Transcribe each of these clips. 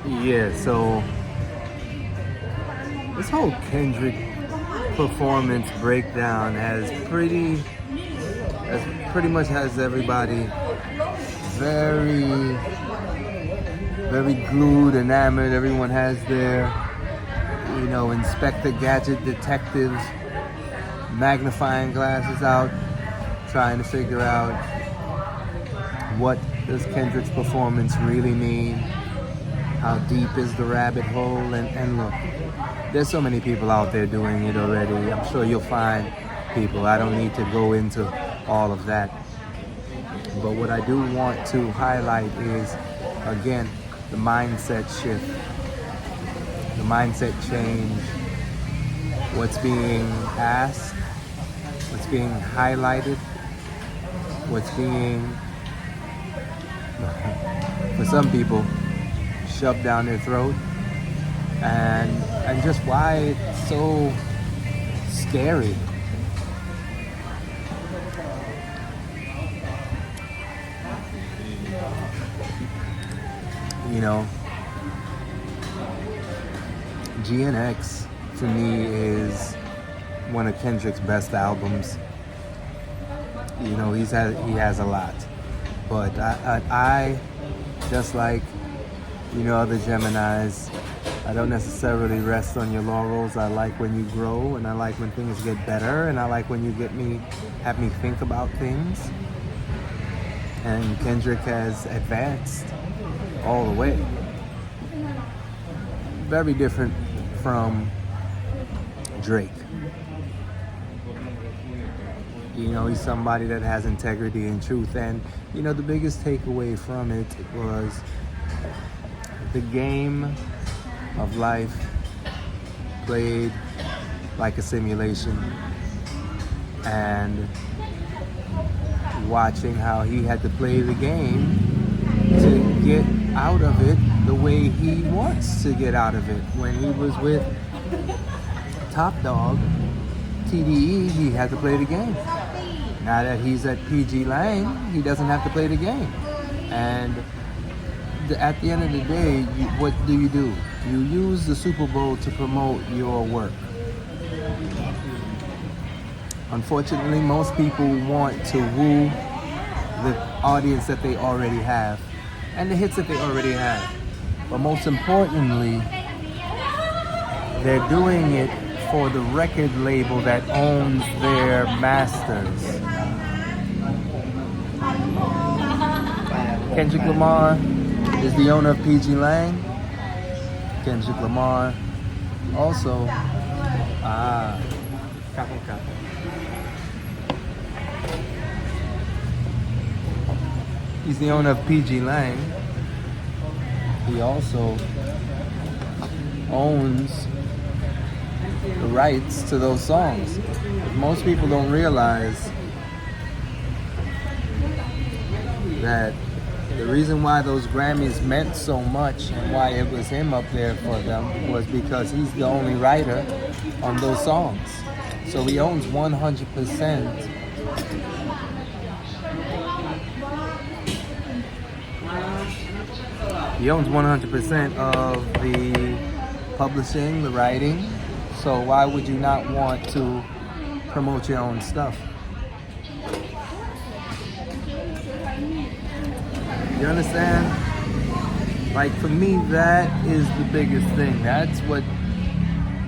Yeah, so this whole Kendrick performance breakdown has pretty much has everybody very very glued, enamored. Everyone has their, Inspector Gadget detectives magnifying glasses out, trying to figure out what does Kendrick's performance really mean? How deep is the rabbit hole? And look, there's so many people out there doing it already. I'm sure you'll find people. I don't need to go into all of that. But what I do want to highlight is, again, the mindset shift, the mindset change, what's being asked, what's being highlighted, what's being, for some people, shoved down their throat, and just why it's so scary. GNX for me is one of Kendrick's best albums. He has a lot, but I just like other Geminis, I don't necessarily rest on your laurels. I like when you grow, and I like when things get better, and I like when you have me think about things. And Kendrick has advanced all the way. Very different from Drake. He's somebody that has integrity and truth. And, the biggest takeaway from it was the game of life played like a simulation, and watching how he had to play the game to get out of it the way he wants to get out of it. When he was with Top Dog, TDE, he had to play the game. Now that he's at PG Lang, he doesn't have to play the game. And at the end of the day, what do? You use the Super Bowl to promote your work. Unfortunately, most people want to woo the audience that they already have and the hits that they already have. But most importantly, they're doing it for the record label that owns their masters. Kendrick Lamar is the owner of PG Lang. Kendrick Lamar also he's the owner of PG Lang. He also owns the rights to those songs. Most people don't realize that the reason why those Grammys meant so much and why it was him up there for them was because he's the only writer on those songs. So he owns 100%. He owns 100% of the publishing, the writing. So why would you not want to promote your own stuff? You understand? Like, for me, that is the biggest thing. That's what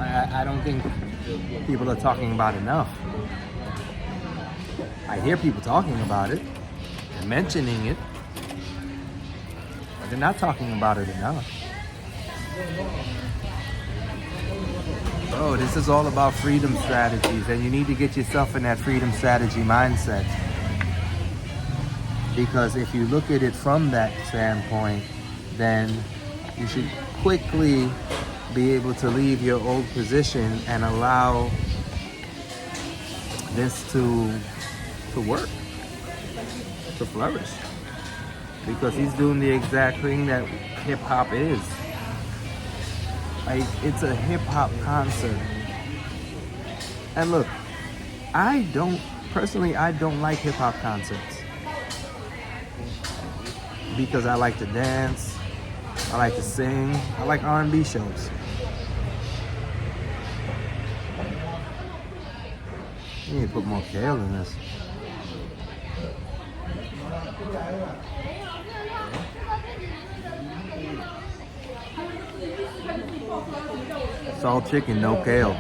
I don't think people are talking about enough. I hear people talking about it and mentioning it, but they're not talking about it enough. Oh, this is all about freedom strategies, and you need to get yourself in that freedom strategy mindset. Because if you look at it from that standpoint, then you should quickly be able to leave your old position and allow this to work, to flourish. Because he's doing the exact thing that hip hop is. Like, it's a hip hop concert. And look, I don't like hip hop concerts. Because I like to dance, I like to sing. I like R&B shows. You need to put more kale in this. Salt chicken, no kale.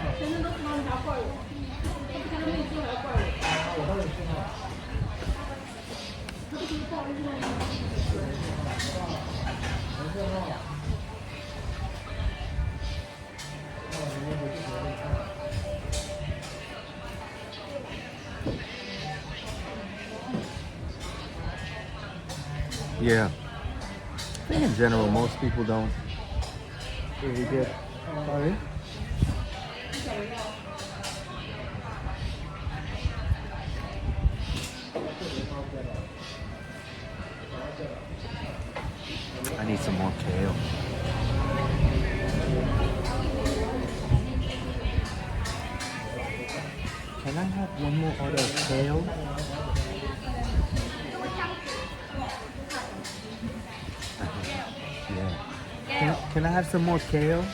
Yeah. I think in general, most people don't really get. Sorry? I need some more kale. Can I have one more order of kale? Yeah. Can I have some more kale?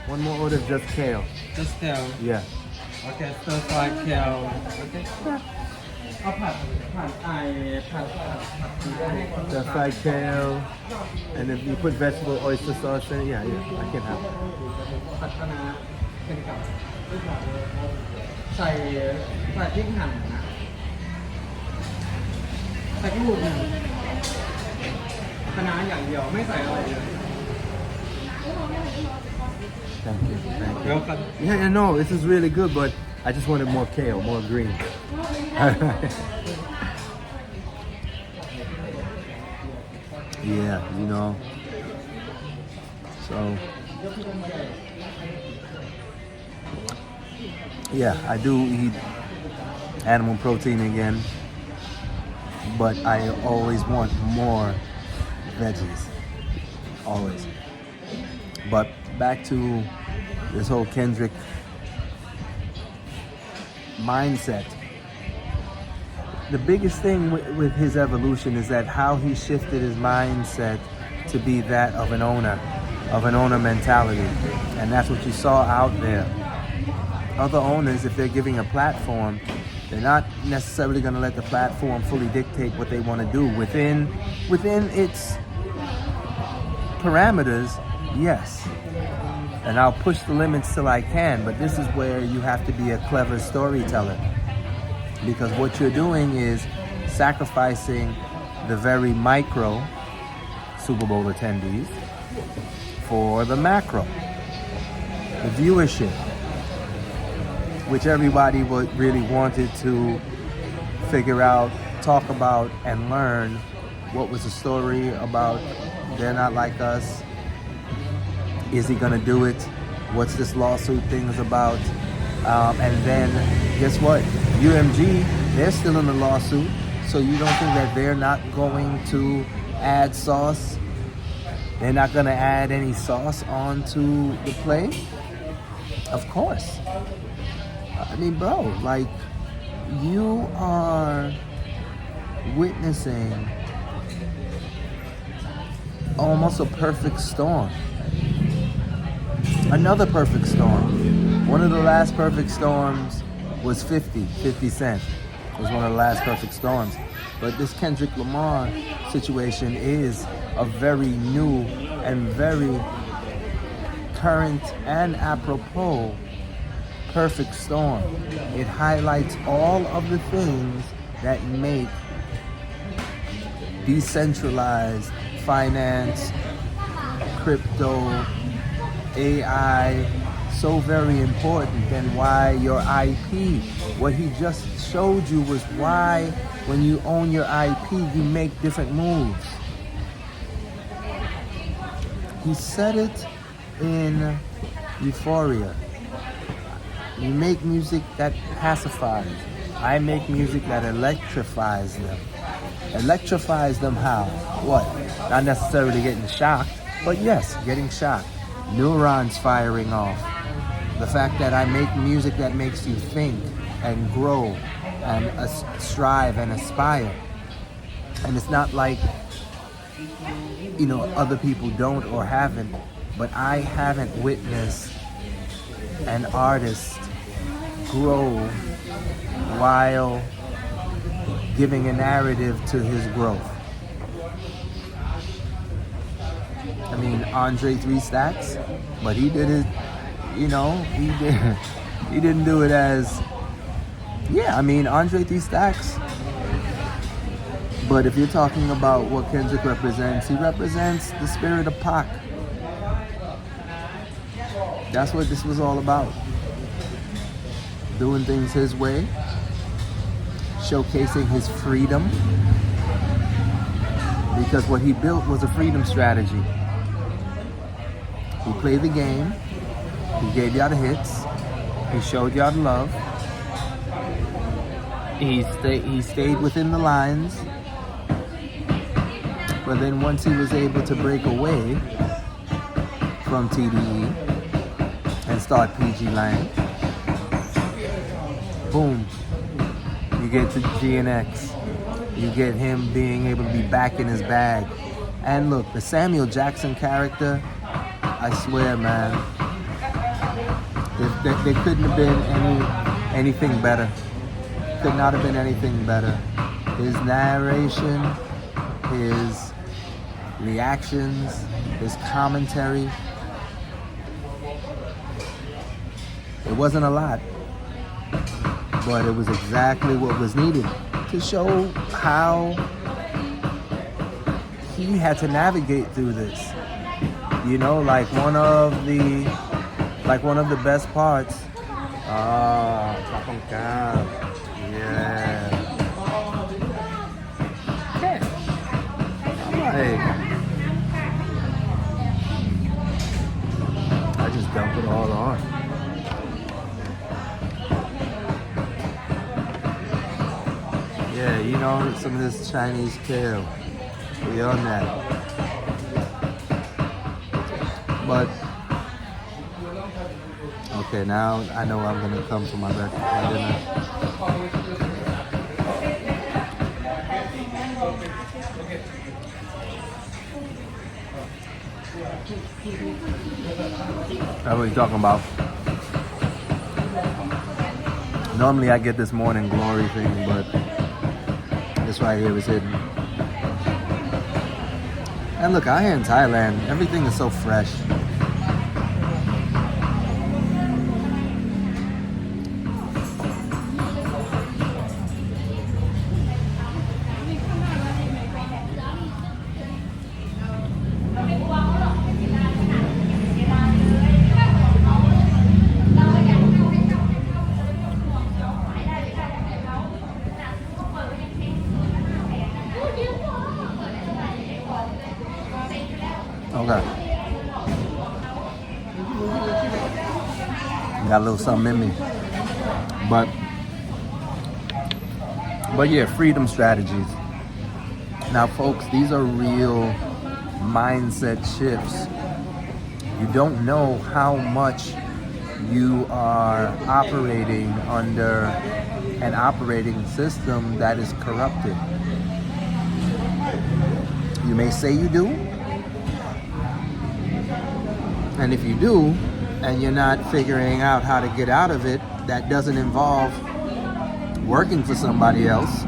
One more order of just kale. Just kale. Yeah. Okay, stir fried kale. Okay. เอาผัดผัดให้ The fried kale. And if you put vegetable oyster sauce in it, yeah, I can have it. ผัดคะน้าเป็นกับใส่พริกหั่นนะใส่พริกหุ่นหั่นคะน้าอย่างเดียวไม่ใส่อะไรเลย Thank you. Thank you. Welcome. Yeah, no, this is really good, but I just wanted more kale, more green. Yeah, you know. So, yeah, I do eat animal protein again, but I always want more veggies. Always. But back to this whole Kendrick mindset. The biggest thing with his evolution is that how he shifted his mindset to be that of an owner mentality. And that's what you saw out there. Other owners, if they're giving a platform, they're not necessarily going to let the platform fully dictate what they want to do. Within its parameters, yes. And I'll push the limits till I can, but this is where you have to be a clever storyteller. Because what you're doing is sacrificing the very micro Super Bowl attendees for the macro, the viewership, which everybody really wanted to figure out, talk about, and learn what was the story about They're Not Like Us. Is he gonna do it? What's this lawsuit thing is about? And then, guess what? UMG, they're still in the lawsuit, so you don't think that they're not going to add sauce? They're not gonna add any sauce onto the play? Of course. I mean, bro, like, you are witnessing almost a perfect storm. Another perfect storm. One of the last perfect storms was 50 Cent. It was one of the last perfect storms. But this Kendrick Lamar situation is a very new and very current and apropos perfect storm. It highlights all of the things that make decentralized finance, crypto, AI so very important, and why your IP, what he just showed you was why when you own your IP, you make different moves. He said it in Euphoria. You make music that pacifies. I make music that electrifies them. Electrifies them how? What? Not necessarily getting shocked, but yes, getting shocked. Neurons firing off. The fact that I make music that makes you think and grow and strive and aspire. And it's not like other people don't or haven't, but I haven't witnessed an artist grow while giving a narrative to his growth. I mean, Andre 3 Stacks, but he did it, he didn't do it as, Andre 3 Stacks. But if you're talking about what Kendrick represents, he represents the spirit of Pac. That's what this was all about. Doing things his way, showcasing his freedom, because what he built was a freedom strategy. He played the game, he gave y'all the hits, he showed y'all the love, he stayed within the lines, but then once he was able to break away from TDE and start PG Lang, boom, you get to GNX. You get him being able to be back in his bag. And look, the Samuel Jackson character, I swear, man, there couldn't have been anything better. Could not have been anything better. His narration, his reactions, his commentary. It wasn't a lot, but it was exactly what was needed to show how he had to navigate through this. Like one of the best parts. Yeah. I just dumped it all on. Yeah, some of this Chinese kale. We on that. But, okay, now I know I'm going to come for my dinner. That's what he's talking about. Normally I get this morning glory thing, but this right here is hidden. And look, out here in Thailand, everything is so fresh. Okay. Got a little something in me. But yeah, freedom strategies. Now, folks, these are real mindset shifts. You don't know how much you are operating under an operating system that is corrupted. You may say you do, and if you do, and you're not figuring out how to get out of it, that doesn't involve working for somebody else,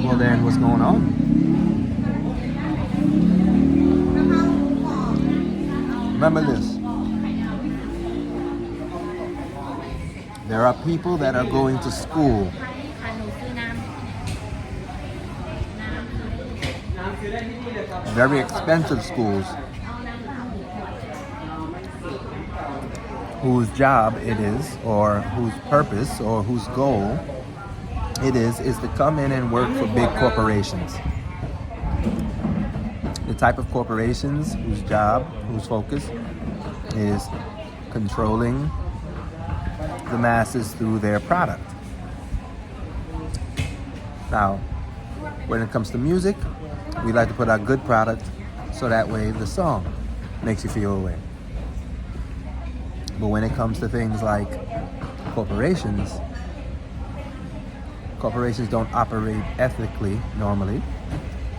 well then what's going on? Remember this. There are people that are going to school very expensive schools whose job it is, or whose purpose, or whose goal it is to come in and work for big corporations. The type of corporations whose job, whose focus is controlling the masses through their product. Now, when it comes to music, we like to put out good product so that way the song makes you feel a way. But when it comes to things like corporations don't operate ethically normally,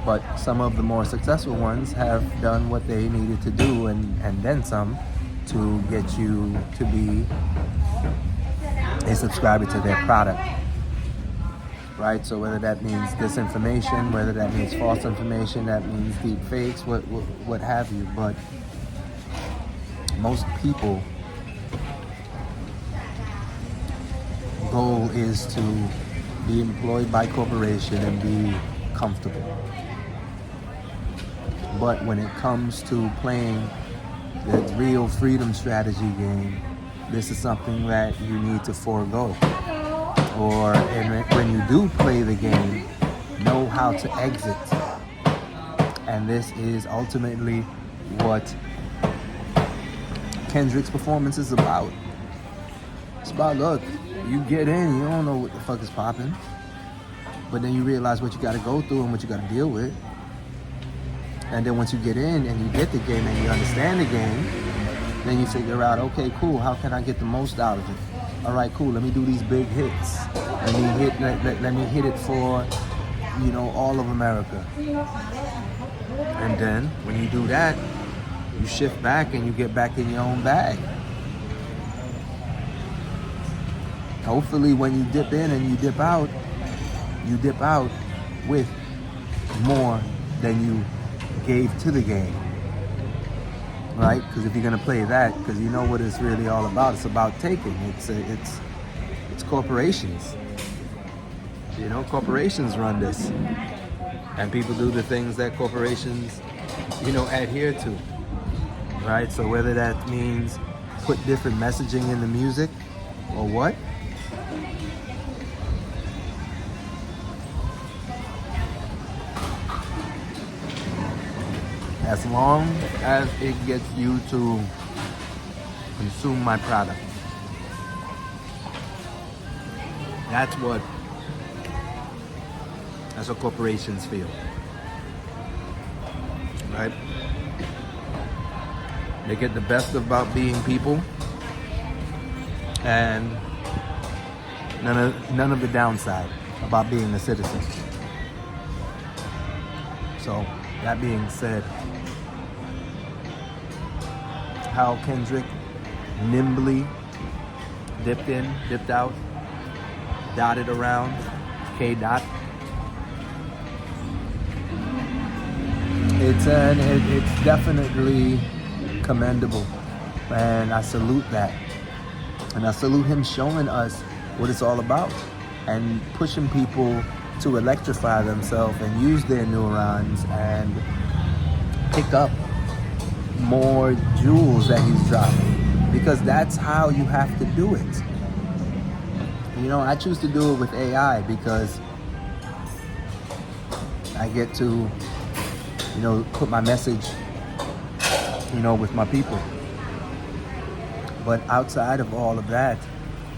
But some of the more successful ones have done what they needed to do and then some to get you to be a subscriber to their product. Right? So whether that means disinformation, whether that means false information, that means deep fakes, what have you. But most people, goal is to be employed by corporation and be comfortable. But when it comes to playing the real freedom strategy game, this is something that you need to forego. Or when you do play the game, know how to exit. And this is ultimately what Kendrick's performance is about. It's about, look, you get in, you don't know what the fuck is popping. But then you realize what you got to go through and what you got to deal with. And then once you get in and you get the game and you understand the game, then you figure out, okay, cool, how can I get the most out of it? All right, cool, let me do these big hits. Let me hit it for, all of America. And then when you do that, you shift back and you get back in your own bag. Hopefully when you dip in and you dip out with more than you gave to the game. Right? Because if you're gonna play that, because you know what it's really all about. It's about taking. It's corporations. Corporations run this, and people do the things that corporations, adhere to. Right? So whether that means put different messaging in the music or what, as long as it gets you to consume my product. That's what corporations feel. Right? They get the best about being people and none of the downside about being a citizen. So, that being said, how Kendrick nimbly dipped in, dipped out, dotted around, K-Dot. It's definitely commendable, and I salute that. And I salute him showing us what it's all about and pushing people to electrify themselves and use their neurons and pick up more jewels that he's dropping, because that's how you have to do it. I choose to do it with AI because I get to, put my message, with my people. But outside of all of that,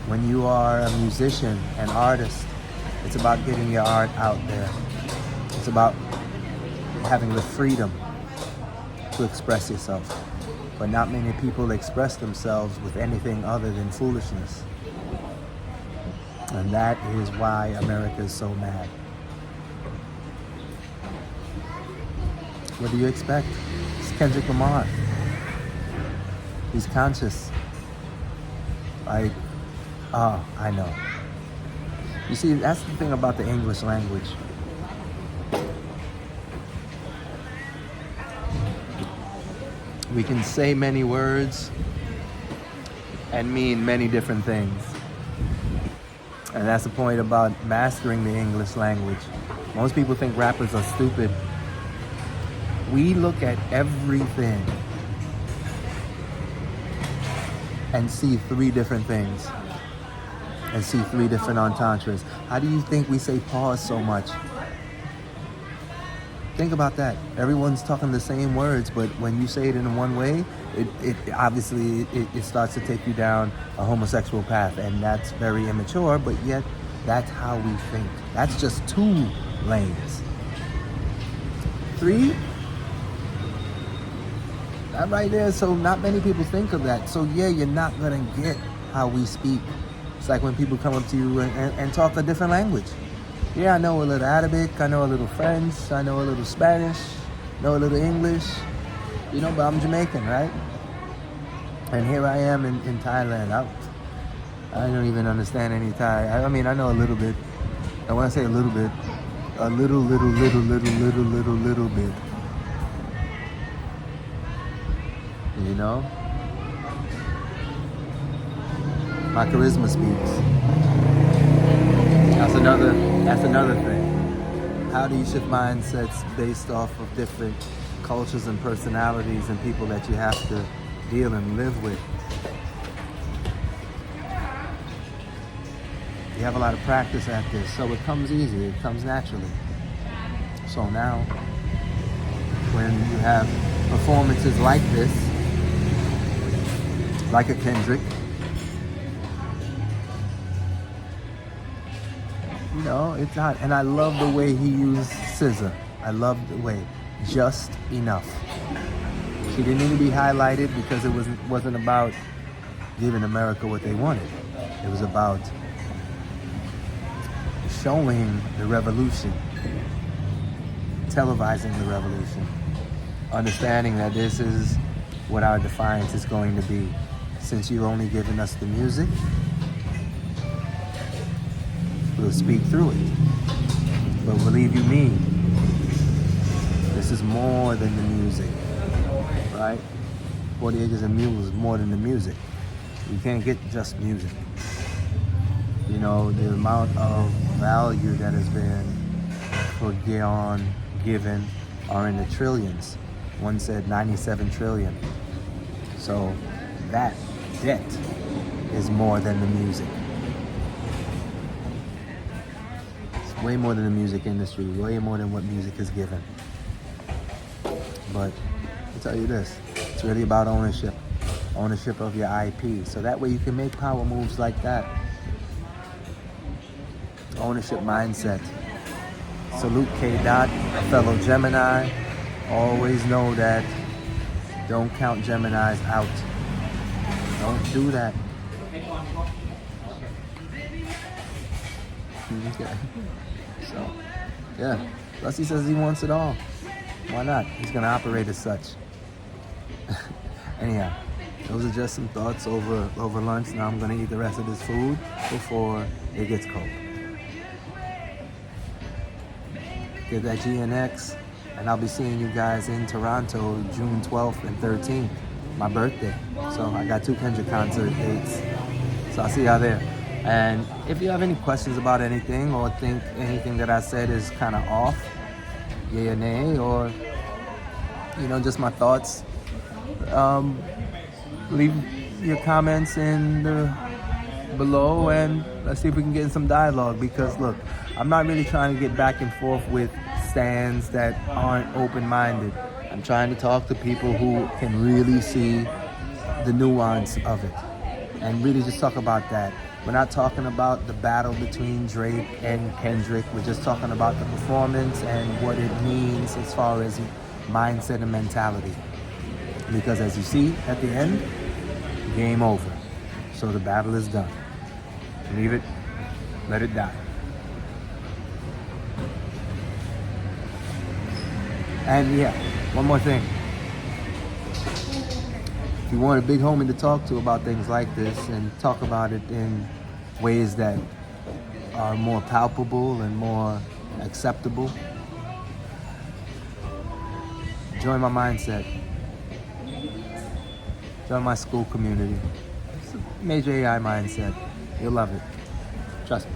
when you are a musician, an artist, it's about getting your art out there. It's about having the freedom to express yourself. But not many people express themselves with anything other than foolishness. And that is why America is so mad. What do you expect? It's Kendrick Lamar. He's conscious. I know. You see, that's the thing about the English language. We can say many words and mean many different things. And that's the point about mastering the English language. Most people think rappers are stupid. We look at everything and see three different things and see three different entendres. How do you think we say pause so much? Think about that. Everyone's talking the same words, but when you say it in one way, it obviously starts to take you down a homosexual path, and that's very immature, but yet that's how we think. That's just 2 lanes. 3, that right there, so not many people think of that. So yeah, you're not gonna get how we speak. It's like when people come up to you and talk a different language. Yeah, I know a little Arabic, I know a little French, I know a little Spanish, know a little English, you know, but I'm Jamaican, right? And here I am in Thailand. I don't even understand any Thai. I mean, I know a little bit. And when I say a little bit, a little bit. You know? My charisma speaks. That's another thing. How do you shift mindsets based off of different cultures and personalities and people that you have to deal and live with? You have a lot of practice at this, so it comes easy, it comes naturally. So now, when you have performances like this, like a Kendrick, you know, it's hot. And I love the way he used SZA. I love the way, just enough. She didn't need to be highlighted because it wasn't about giving America what they wanted. It was about showing the revolution, televising the revolution, understanding that this is what our defiance is going to be. Since you've only given us the music, we'll speak through it. But believe you me, this is more than the music, right? 40 Acres and Mules is more than the music. You can't get just music. You know, the amount of value that has been given are in the trillions. One said 97 trillion. So that debt is more than the music. It's way more than the music industry, way more than what music is given. But I'll tell you this, it's really about ownership of your IP. So that way you can make power moves like that. Ownership mindset. Salute K. Dot, a fellow Gemini. Always know that don't count Geminis out. Don't do that. Okay. So, yeah. Plus he says he wants it all. Why not? He's gonna operate as such. Anyhow, those are just some thoughts over lunch. Now I'm gonna eat the rest of this food before it gets cold. Get that GNX, and I'll be seeing you guys in Toronto June 12th and 13th, my birthday. So I got 2 Kendrick concert dates. So I'll see y'all there. And if you have any questions about anything or think anything that I said is kind of off, yay or nay, or you know, just my thoughts, leave your comments in the below and let's see if we can get in some dialogue. Because look, I'm not really trying to get back and forth with stands that aren't open-minded. I'm trying to talk to people who can really see the nuance of it and really just talk about that. We're not talking about the battle between Drake and Kendrick. We're just talking about the performance and what it means as far as mindset and mentality. Because as you see at the end, game over. So the battle is done. Leave it, let it die. And yeah, one more thing. If you want a big homie to talk to about things like this and talk about it in ways that are more palpable and more acceptable, join my mindset. Join my school community. It's a major AI mindset. You'll love it. Trust me.